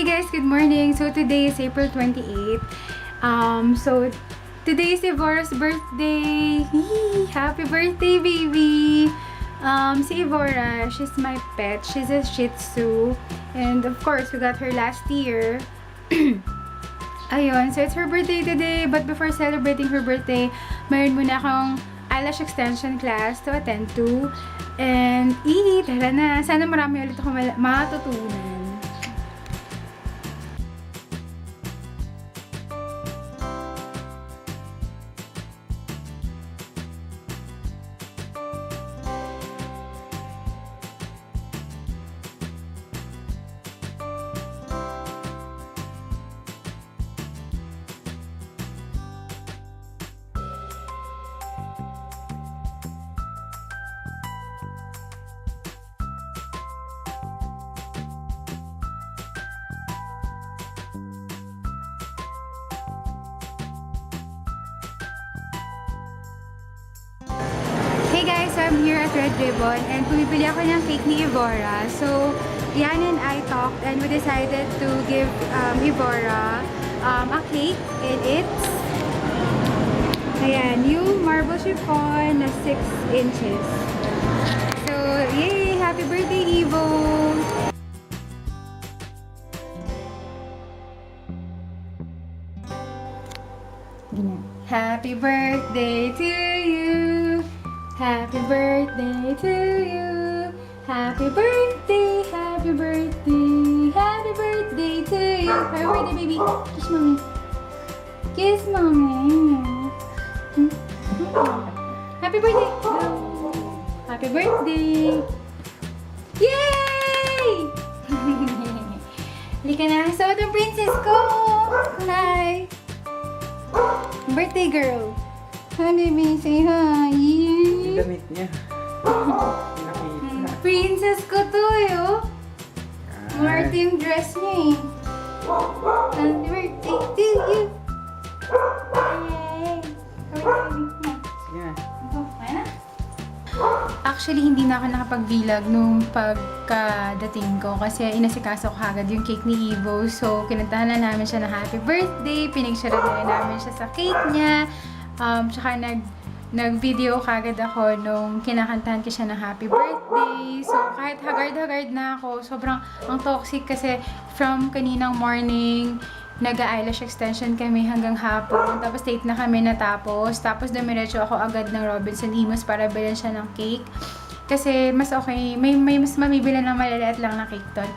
guys, good morning. So today is April 28. So today is Evora's birthday. Yee! Happy birthday, baby! Si Evora, she's my pet. She's a Shih Tzu. And of course, we got her last year. Ayun, so it's her birthday today. But before celebrating her birthday, mayroon muna akong eyelash extension class to attend to. And, tara na. Sana marami ulit ako matutunan. Hey guys, so I'm here at Red Ribbon and pumipili ako ng cake ni Evora. So, Yan and I talked and we decided to give Evora a cake and it's yung marble chiffon na 6 inches. So, yay! Happy birthday, Evo! Happy birthday to you! Happy birthday to you! Happy birthday, happy birthday, happy birthday to you! Happy birthday, baby! Kiss mommy! Kiss mommy! Happy birthday! Happy birthday! Yay! Halika na! So, the princess ko! Hi! Birthday girl! Hi, baby! Say hi! Damit niya. Princess ko to, yo. Marte yung dress niya, eh. Happy birthday to you. Yay! Sige na. Actually, hindi na ako nakapag-vlog nung pagkadating ko kasi inasikaso ko agad yung cake ni Evo. So, kinantahan na namin siya na happy birthday. Pinigsyara na namin siya sa cake niya. Tsaka nag-video kagad ako nung kinakantahan ko siya ng happy birthday. So, kahit hagard-hagard na ako, sobrang ang toxic kasi from kaninang morning, nag-eyelash extension kami hanggang hapon. Tapos late na kami natapos. Tapos dumiretso ako agad ng Robinson Imus para bilhin siya ng cake. Kasi mas okay, may mas mamibila ng malaliit lang na cake doon.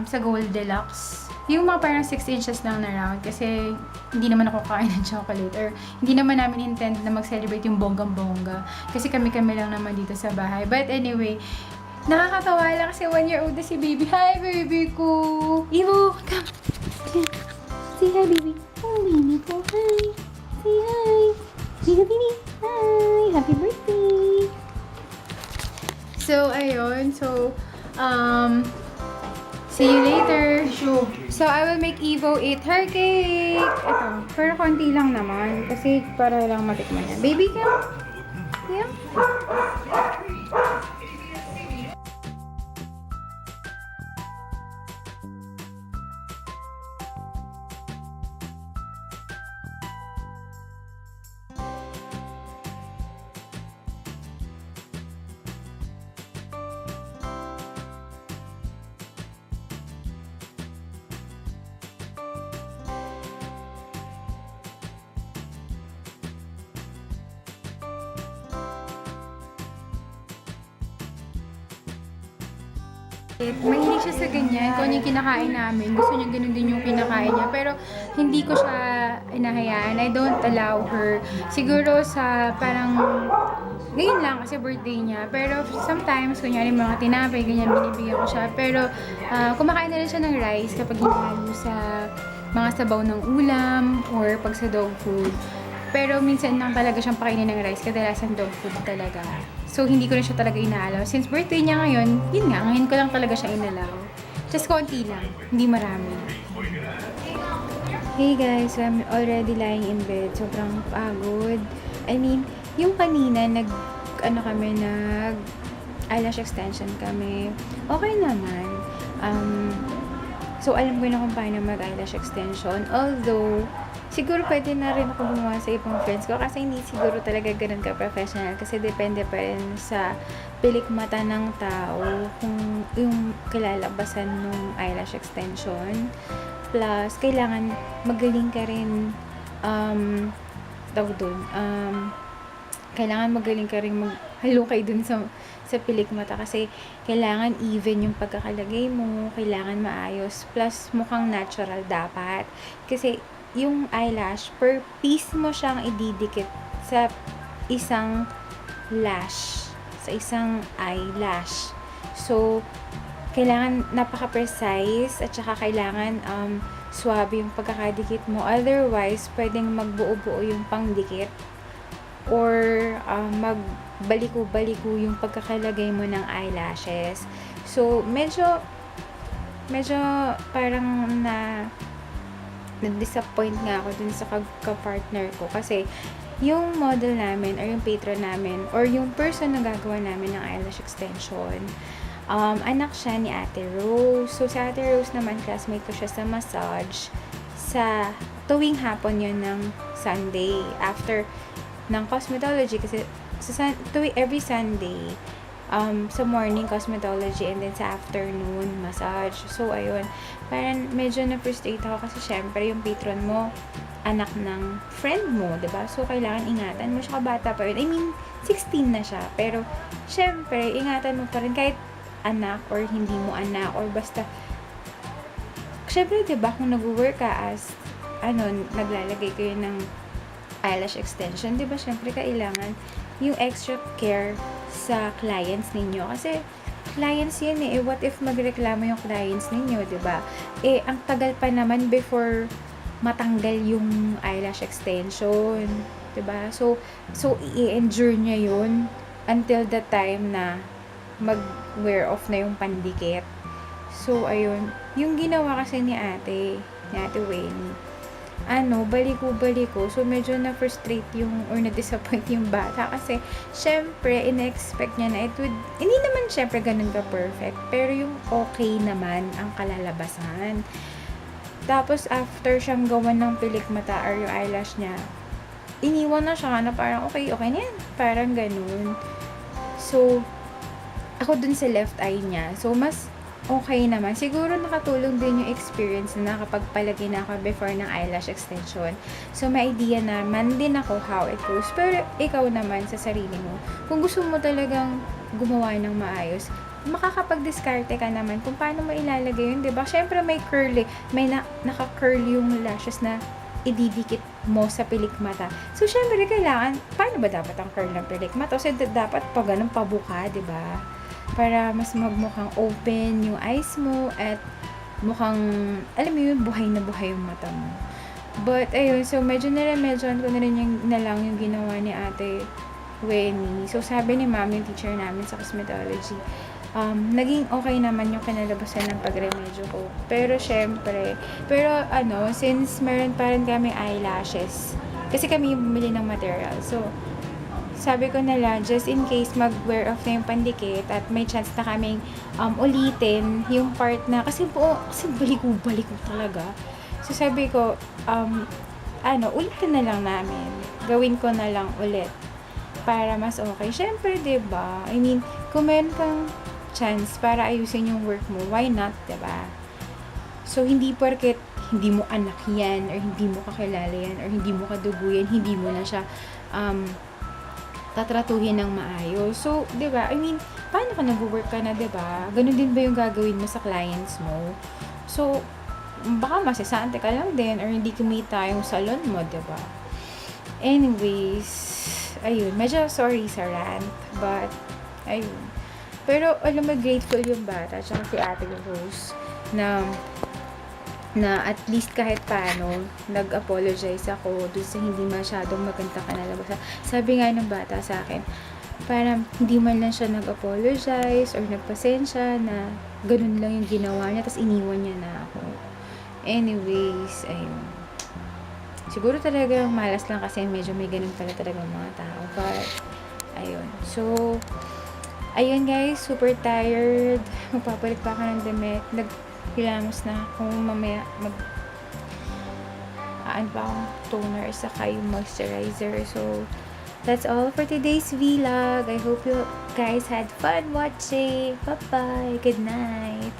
Sa Gold Deluxe. Yung mga parang 6 inches lang na round kasi hindi naman ako kain ng chocolate or hindi naman namin intend na mag-celebrate yung bonggang-bongga kasi kami-kami lang naman dito sa bahay. But anyway, nakakatawa lang kasi 1-year-old na si baby. Hi, baby ko! Evo, come! Say hi, baby. Hi, baby ko. Hi! Say hi! Say hi, baby! Hi! Happy birthday! So, ayun. So, see you later. So, I will make Evo eat her cake. Ito. Pero konti lang naman. Kasi para lang matikman niya. Baby ka? Yeah? Mahilig siya sa ganyan. Kung ano yung kinakain namin, gusto niya ganun din yung kinakain niya. Pero hindi ko siya inahayaan. I don't allow her. Siguro sa parang ngayon lang kasi birthday niya. Pero sometimes, kunyari mga tinapay, ganyan, binibigyan ko siya. Pero kumakain na rin siya ng rice kapag hinahalo sa mga sabaw ng ulam or pag sa dog food. Pero minsan lang talaga siyang pakainin ng rice, kadalasan dog food talaga. So, hindi ko na siya talaga inaalaw. Since birthday niya ngayon, yun nga, ngayon ko lang talaga siya inalaw. Just konti lang, hindi marami. Hey guys, so I'm already lying in bed. Sobrang pagod. I mean, yung kanina, eyelash extension kami. Okay naman. So, alam ko na kung paano mag-eyelash extension. Although, siguro pwede na rin ako gumawa sa ibang friends ko kasi hindi siguro talaga ganun ka-professional kasi depende pa rin sa pilik mata ng tao kung yung kilalabasan ng eyelash extension. Plus, kailangan magaling ka rin tawag dun, kailangan magaling ka rin maghalukay dun sa pilik mata kasi kailangan even yung pagkakalagay mo, kailangan maayos, plus mukhang natural dapat. Kasi yung eyelash, per piece mo siyang ididikit sa isang lash, sa isang eyelash. So, kailangan napaka-precise at saka kailangan swabe yung pagkakadikit mo. Otherwise, pwedeng magbuo-buo yung pangdikit or magbaliku-baliku yung pagkakalagay mo ng eyelashes. So, medyo parang na-disappoint nga ako dun sa ka-partner ko kasi yung model namin or yung patron namin or yung person na gagawa namin ng eyelash extension, anak siya ni Ate Rose. So, si Ate Rose naman, classmate ko siya sa massage sa tuwing hapon yun ng Sunday after ng cosmetology kasi every Sunday sa morning cosmetology and then sa afternoon massage. So ayun, parang medyo na-frustrate ako kasi syempre yung patron mo anak ng friend mo, 'di ba? So kailangan ingatan mo siya, bata pa yun. I mean 16 na siya, pero syempre ingatan mo pa rin kahit anak or hindi mo anak or basta syempre 'di ba kung nag-work ka as naglalagay kayo ng eyelash extension, di ba, syempre kailangan yung extra care sa clients ninyo. Kasi, clients yan eh. What if magreklamo yung clients ninyo, di ba? Ang tagal pa naman before matanggal yung eyelash extension, di ba? So i-endure niya yun until the time na mag-wear off na yung pandikit. So, ayun. Yung ginawa kasi ni Ate Wayne, baliku-baliko. So, medyo na-frustrate or na-disappoint yung bata kasi, syempre, in-expect niya na hindi naman syempre ganun ka-perfect, pero yung okay naman ang kalalabasan. Tapos, after siyang gawan ng pilik mata or yung eyelash niya, iniwan na siya na parang okay na yan. Parang ganun. So, ako dun sa left eye niya. So, mas okay naman. Siguro nakatulong din yung experience na nakapagpalagay na ako before ng eyelash extension. So, may idea naman din ako how it goes. Pero, ikaw naman sa sarili mo, kung gusto mo talagang gumawa ng maayos, makakapag-discarte ka naman kung paano mo ilalagay yun, diba? Syempre, may curl may naka-curl yung lashes na ididikit mo sa pilik mata. So, syempre, kailangan, paano ba dapat ang curl ng pilik mata? So, dapat pa ganun pabuka, diba? Para mas magmukhang open yung eyes mo at mukhang, alam mo yun, buhay na buhay yung mata mo. But, ayun, so medyo naremedyoan ko na rin yung ginawa ni Ate Wenny. So, sabi ni Ma'am, yung teacher namin sa cosmetology, naging okay naman yung kinalabasan ng pagremedyo ko. Pero, syempre, since meron pa rin kami eyelashes, kasi kami yung bumili ng material. So, sabi ko na lang, just in case mag-wear off na yung pandikit at may chance na kaming ulitin yung part na, kasi baliku-baliku talaga. So, sabi ko, ulitin na lang namin. Gawin ko na lang ulit para mas okay. Syempre, diba? I mean, kung meron kang chance para ayusin yung work mo, why not, diba? So, hindi porket hindi mo anak yan, or hindi mo kakilala yan, or hindi mo kadugo yan, hindi mo na siya tatratuhin ng maayos. So, 'di ba? I mean, paano ka nag-work ka na, 'di ba? Ganun din ba yung gagawin mo sa clients mo? So, baka masisante ka lang din or hindi kumita yung salon mo, 'di ba? Anyways, ayun, medyo sorry sa rant, but ayun. Pero alam mo, grateful yung bata tsaka si Ate Rose na at least kahit paano, nag-apologize ako dun sa hindi masyadong maganda kanalabasan. Sabi nga ng bata sa akin, parang hindi man lang siya nag-apologize or nagpasensya na ganun lang yung ginawa niya, tapos iniwan niya na ako. Anyways, ayun. Siguro talaga malas lang kasi medyo may ganun pala talaga mga tao. But, ayun. So, ayun guys, super tired. Magpapalit pa ako ng damit. Hilamos na ako mamaya pa akong toner saka yung moisturizer. So, that's all for today's vlog. I hope you guys had fun watching. Bye-bye. Good night.